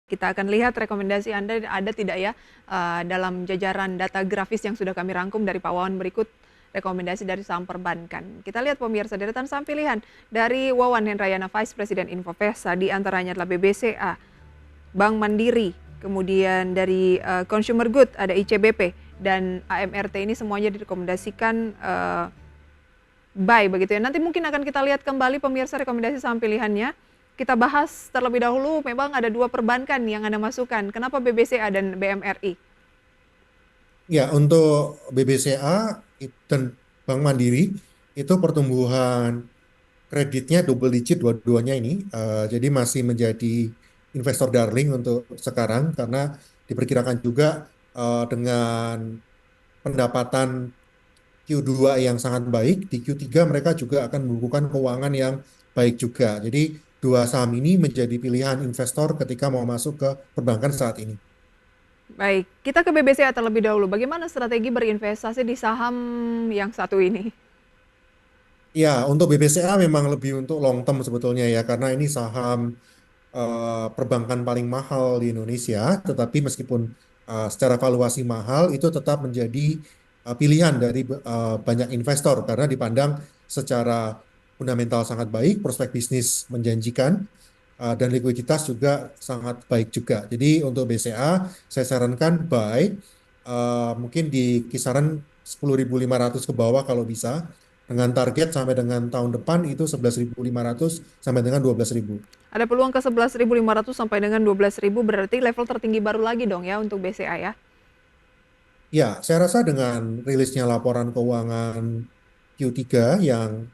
Kita akan lihat rekomendasi Anda ada tidak ya dalam jajaran data grafis yang sudah kami rangkum dari Pak Wawan berikut rekomendasi dari saham perbankan. Kita lihat pemirsa deretan saham pilihan dari Wawan Hendrayana Vice President Infovesa, di antaranya adalah BBCA, Bank Mandiri, kemudian dari Consumer Good ada ICBP dan AMRT. Ini semuanya direkomendasikan buy begitu ya. Nanti mungkin akan kita lihat kembali pemirsa rekomendasi saham pilihannya. Kita bahas terlebih dahulu, memang ada dua perbankan yang Anda masukkan. Kenapa BBCA dan BMRI? Ya, untuk BBCA dan Bank Mandiri itu pertumbuhan kreditnya double digit dua-duanya ini. Jadi masih menjadi investor darling untuk sekarang karena diperkirakan juga dengan pendapatan Q2 yang sangat baik, di Q3 mereka juga akan membukukan keuangan yang baik juga. Jadi dua saham ini menjadi pilihan investor ketika mau masuk ke perbankan saat ini. Baik, kita ke BBCA terlebih dahulu. Bagaimana strategi berinvestasi di saham yang satu ini? Ya, untuk BBCA memang lebih untuk long term sebetulnya ya, karena ini saham perbankan paling mahal di Indonesia, tetapi meskipun secara valuasi mahal, itu tetap menjadi pilihan dari banyak investor karena dipandang secara fundamental sangat baik, prospek bisnis menjanjikan, dan likuiditas juga sangat baik juga. Jadi untuk BCA, saya sarankan buy, mungkin di kisaran 10.500 ke bawah kalau bisa, dengan target sampai dengan tahun depan itu 11.500 sampai dengan 12.000. Ada peluang ke 11.500 sampai dengan 12.000, berarti level tertinggi baru lagi dong ya untuk BCA ya? Ya, saya rasa dengan rilisnya laporan keuangan Q3 yang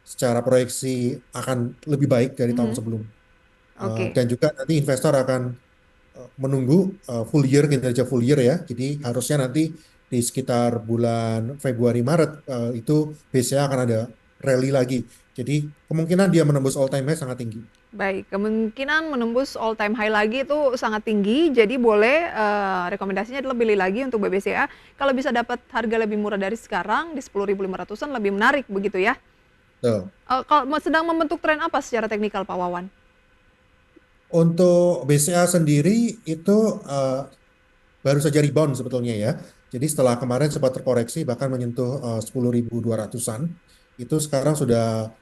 secara proyeksi akan lebih baik dari tahun Mhm. sebelum. Oke. Dan juga nanti investor akan menunggu full year, kinerja full year ya. Jadi harusnya nanti di sekitar bulan Februari Maret itu BCA akan ada rally lagi. Jadi kemungkinan dia menembus all time high sangat tinggi. Baik, kemungkinan menembus all time high lagi itu sangat tinggi, jadi boleh rekomendasinya adalah beli lagi untuk BBCA. Kalau bisa dapat harga lebih murah dari sekarang di 10.500-an lebih menarik begitu ya. Tuh. Kalau sedang membentuk tren apa secara teknikal Pak Wawan? Untuk BCA sendiri itu eh, baru saja rebound sebetulnya ya. Jadi setelah kemarin sempat terkoreksi bahkan menyentuh 10.200-an, itu sekarang sudah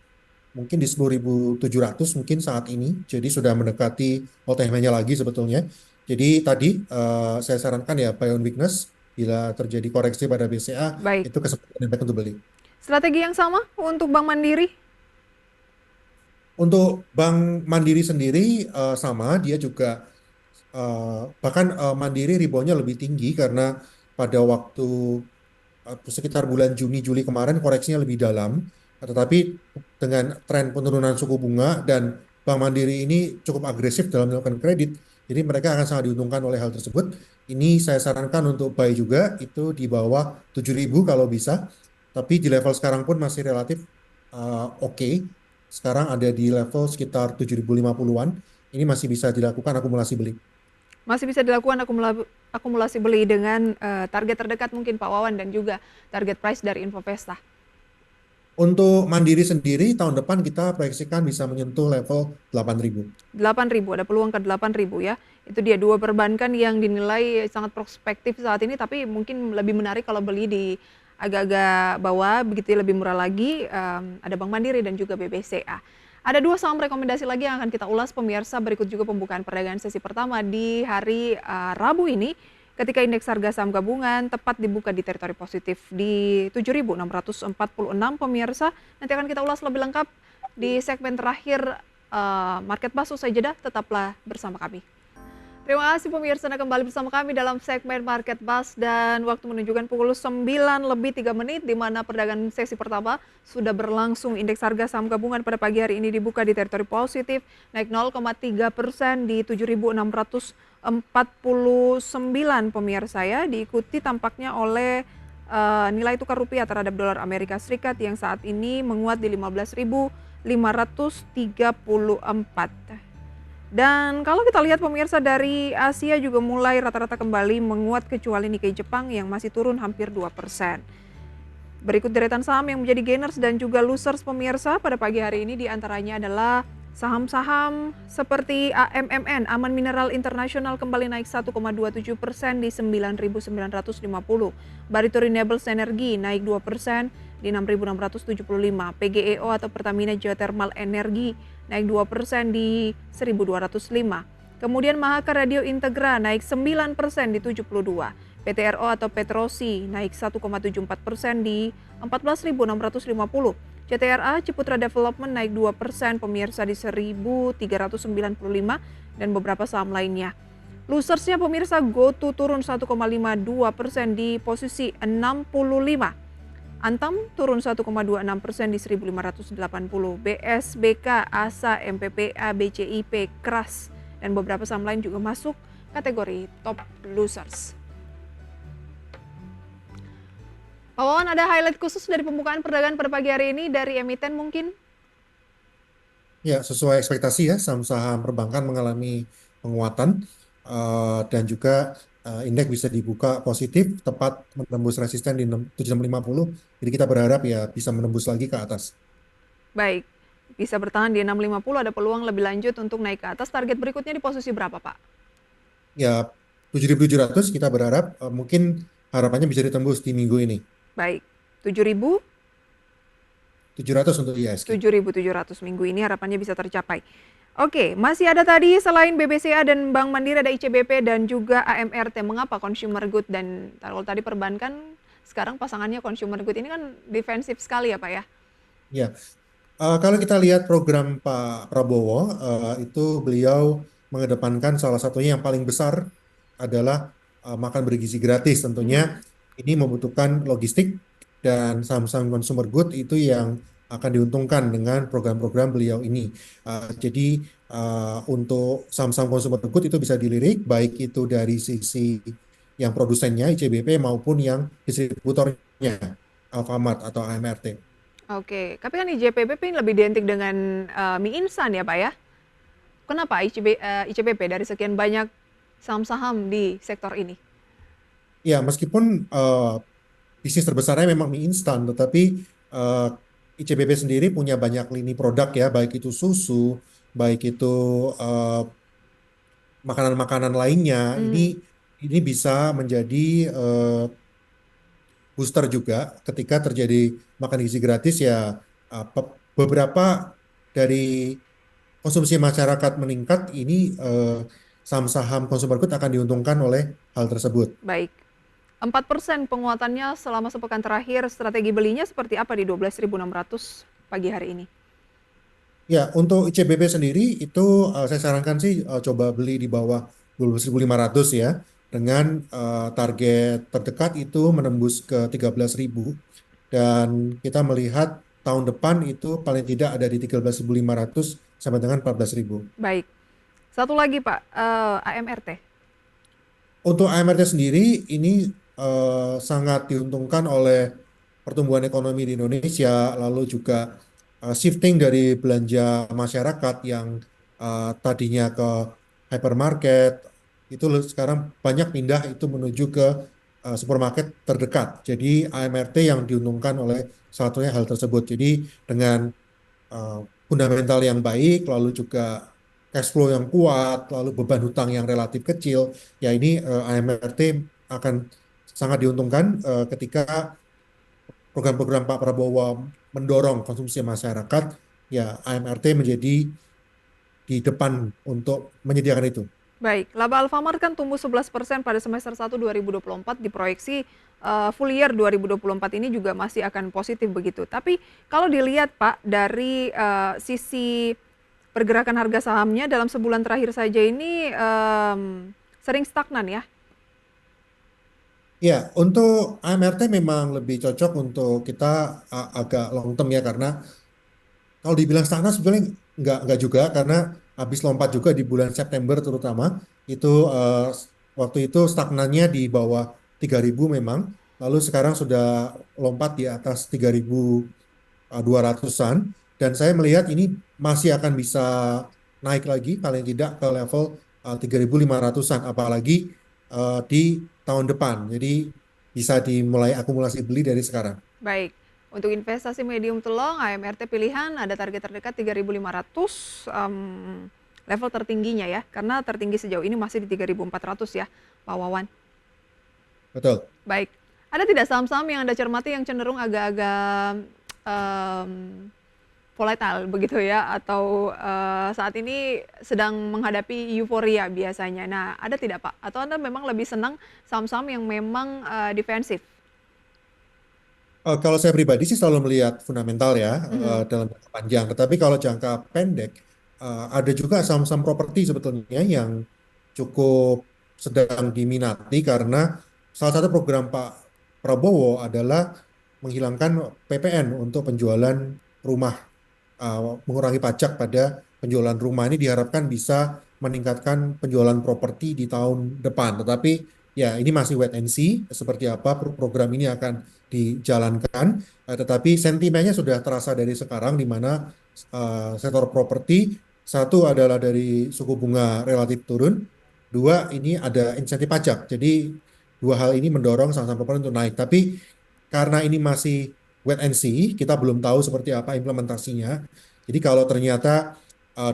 mungkin di 10.700 mungkin saat ini. Jadi sudah mendekati all time high-nya lagi sebetulnya. Jadi tadi saya sarankan ya buy on weakness, bila terjadi koreksi pada BCA Baik, itu kesempatan yang baik untuk beli. strategi yang sama untuk Bank Mandiri? Untuk Bank Mandiri sendiri sama, dia juga bahkan Mandiri reboundnya lebih tinggi karena pada waktu sekitar bulan Juni Juli kemarin koreksinya lebih dalam, tetapi dengan tren penurunan suku bunga dan Bank Mandiri ini cukup agresif dalam melakukan kredit, jadi mereka akan sangat diuntungkan oleh hal tersebut. Ini saya sarankan untuk buy juga itu di bawah 7.000 kalau bisa, tapi di level sekarang pun masih relatif oke. Sekarang ada di level sekitar 7.050-an. Ini masih bisa dilakukan akumulasi beli. Masih bisa dilakukan akumulasi beli dengan target terdekat mungkin Pak Wawan dan juga target price dari Infovesta. Untuk Mandiri sendiri tahun depan kita proyeksikan bisa menyentuh level 8.000. 8.000, ada peluang ke 8.000 ya. Itu dia dua perbankan yang dinilai sangat prospektif saat ini, tapi mungkin lebih menarik kalau beli di agak-agak bawah, begitu ya, lebih murah lagi. Ada Bank Mandiri dan juga BBCA. Ada dua saham rekomendasi lagi yang akan kita ulas pemirsa, berikut juga pembukaan perdagangan sesi pertama di hari Rabu ini. Ketika indeks harga saham gabungan tepat dibuka di teritori positif di 7.646 pemirsa. Nanti akan kita ulas lebih lengkap di segmen terakhir Market Bus. Usai jeda, tetaplah bersama kami. Terima kasih pemirsa Anda kembali bersama kami dalam segmen Market Bus dan waktu menunjukkan pukul 9:03 di mana perdagangan sesi pertama sudah berlangsung. Indeks harga saham gabungan pada pagi hari ini dibuka di teritori positif, naik 0,3% di 7.649 pemirsa ya, diikuti tampaknya oleh nilai tukar rupiah terhadap dolar Amerika Serikat yang saat ini menguat di 15.534. Dan kalau kita lihat pemirsa dari Asia juga mulai rata-rata kembali menguat kecuali Nikkei Jepang yang masih turun hampir 2%. Berikut deretan saham yang menjadi gainers dan juga losers pemirsa pada pagi hari ini diantaranya adalah Saham-saham seperti AMMN, Aman Mineral Internasional kembali naik 1,27% di 9.950. Barito Renewables Energi naik 2% di 6.675. PGEO atau Pertamina Geothermal Energi naik 2% di 1.205. Kemudian Mahaka Radio Integra naik 9% di 72. PTRO atau Petrosi naik 1,74% di 14.650. CTRA Ciputra Development naik 2% pemirsa di 1.395 dan beberapa saham lainnya. Losersnya pemirsa GoTo turun 1,52% di posisi 65. Antam turun 1,26% di 1.580. BSBK, ASA, MPPA, BCIP, KRAS dan beberapa saham lain juga masuk kategori top losers. Pak Wawan, ada highlight khusus dari pembukaan perdagangan pada pagi hari ini dari emiten mungkin? Ya, sesuai ekspektasi ya, saham-saham perbankan mengalami penguatan dan juga indeks bisa dibuka positif tepat menembus resisten di 7650. Jadi kita berharap ya bisa menembus lagi ke atas. Baik, bisa bertahan di 650, ada peluang lebih lanjut untuk naik ke atas. Target berikutnya di posisi berapa, Pak? Ya, 7.700 kita berharap mungkin harapannya bisa ditembus di minggu ini. Baik, 7.000, 700 untuk IHSG. 7.700 minggu ini harapannya bisa tercapai. Oke, masih ada tadi selain BBCA dan Bank Mandiri ada ICBP dan juga AMRT. Mengapa consumer good dan kalau tadi perbankan sekarang pasangannya consumer good ini kan defensif sekali ya Pak ya? Ya, kalau kita lihat program Pak Prabowo, itu beliau mengedepankan salah satunya yang paling besar adalah makan bergizi gratis. Tentunya ini membutuhkan logistik dan saham-saham consumer good itu yang akan diuntungkan dengan program-program beliau ini. Jadi untuk saham-saham consumer good itu bisa dilirik, baik itu dari sisi yang produsennya ICBP maupun yang distributornya Alfamart atau AMRT. Oke, tapi kan IJPP ini lebih identik dengan mie instan ya Pak ya? Kenapa ICBP dari sekian banyak saham-saham di sektor ini? Ya, meskipun bisnis terbesarnya memang mie instan, tetapi eh, ICBP sendiri punya banyak lini produk ya, baik itu susu, baik itu eh, makanan-makanan lainnya. Mhm. Ini bisa menjadi booster juga ketika terjadi makan gizi gratis ya. Beberapa dari konsumsi masyarakat meningkat, ini saham-saham consumer good akan diuntungkan oleh hal tersebut. Baik. 4% penguatannya selama sepekan terakhir, strategi belinya seperti apa di 12.600 pagi hari ini? Ya, untuk ICBP sendiri itu saya sarankan sih coba beli di bawah 12.500 ya. Dengan target terdekat itu menembus ke 13.000 dan kita melihat tahun depan itu paling tidak ada di 13.500 sampai dengan 14.000. Baik. Satu lagi Pak, AMRT. Untuk AMRT sendiri ini sangat diuntungkan oleh pertumbuhan ekonomi di Indonesia, lalu juga shifting dari belanja masyarakat yang tadinya ke hypermarket, itu sekarang banyak pindah itu menuju ke supermarket terdekat. Jadi AMRT yang diuntungkan oleh salah satunya hal tersebut. Jadi dengan fundamental yang baik, lalu juga cash flow yang kuat, lalu beban hutang yang relatif kecil, ya ini AMRT akan sangat diuntungkan ketika program-program Pak Prabowo mendorong konsumsi masyarakat, ya AMRT menjadi di depan untuk menyediakan itu. Baik, laba Alfamart kan tumbuh 11% pada semester 1 2024, diproyeksi full year 2024 ini juga masih akan positif begitu. Tapi kalau dilihat Pak dari sisi pergerakan harga sahamnya dalam sebulan terakhir saja ini sering stagnan ya. Ya, untuk AMRT memang lebih cocok untuk kita agak long term ya, karena kalau dibilang stagnan sebetulnya nggak juga, karena habis lompat juga di bulan September terutama itu waktu itu stagnannya di bawah 3.000 memang, lalu sekarang sudah lompat di atas 3.200-an dan saya melihat ini masih akan bisa naik lagi paling tidak ke level 3.500-an apalagi di tahun depan. Jadi bisa dimulai akumulasi beli dari sekarang. Baik. Untuk investasi medium to long, AMRT pilihan ada target terdekat 3.500, level tertingginya ya, karena tertinggi sejauh ini masih di 3.400 ya, Pak Wawan. Betul. Baik, ada tidak saham-saham yang Anda cermati yang cenderung agak-agak em, volatile begitu ya, atau saat ini sedang menghadapi euforia biasanya. Nah, ada tidak Pak? Atau Anda memang lebih senang saham-saham yang memang defensif? Kalau saya pribadi sih selalu melihat fundamental ya Mhm. dalam jangka panjang. Tetapi kalau jangka pendek ada juga saham-saham properti sebetulnya yang cukup sedang diminati karena salah satu program Pak Prabowo adalah menghilangkan PPN untuk penjualan rumah, mengurangi pajak pada penjualan rumah. Ini diharapkan bisa meningkatkan penjualan properti di tahun depan. Tetapi ya ini masih wait and see seperti apa program ini akan dijalankan. Tetapi sentimennya sudah terasa dari sekarang di mana sektor properti satu adalah dari suku bunga relatif turun, dua ini ada insentif pajak. Jadi dua hal ini mendorong saham-saham properti untuk naik. Tapi karena ini masih wait and see, kita belum tahu seperti apa implementasinya. Jadi kalau ternyata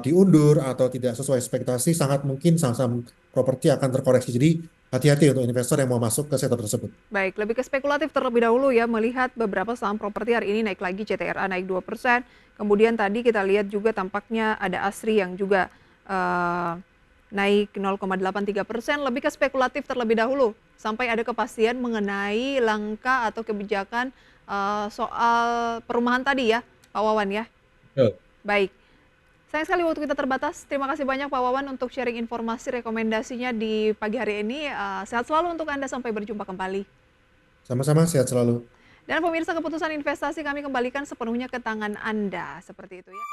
diundur atau tidak sesuai ekspektasi, sangat mungkin saham-saham properti akan terkoreksi. Jadi hati-hati untuk investor yang mau masuk ke sektor tersebut. Baik, lebih ke spekulatif terlebih dahulu ya, melihat beberapa saham properti hari ini naik lagi, CTRA naik 2%. Kemudian tadi kita lihat juga tampaknya ada ASRI yang juga eh, naik 0,83%, lebih ke spekulatif terlebih dahulu. Sampai ada kepastian mengenai langkah atau kebijakan soal perumahan tadi ya, Pak Wawan ya. Betul. Baik, sayang sekali waktu kita terbatas. Terima kasih banyak Pak Wawan untuk sharing informasi rekomendasinya di pagi hari ini. Sehat selalu untuk Anda, sampai berjumpa kembali. Sama-sama, sehat selalu. Dan pemirsa, keputusan investasi kami kembalikan sepenuhnya ke tangan Anda. Seperti itu ya.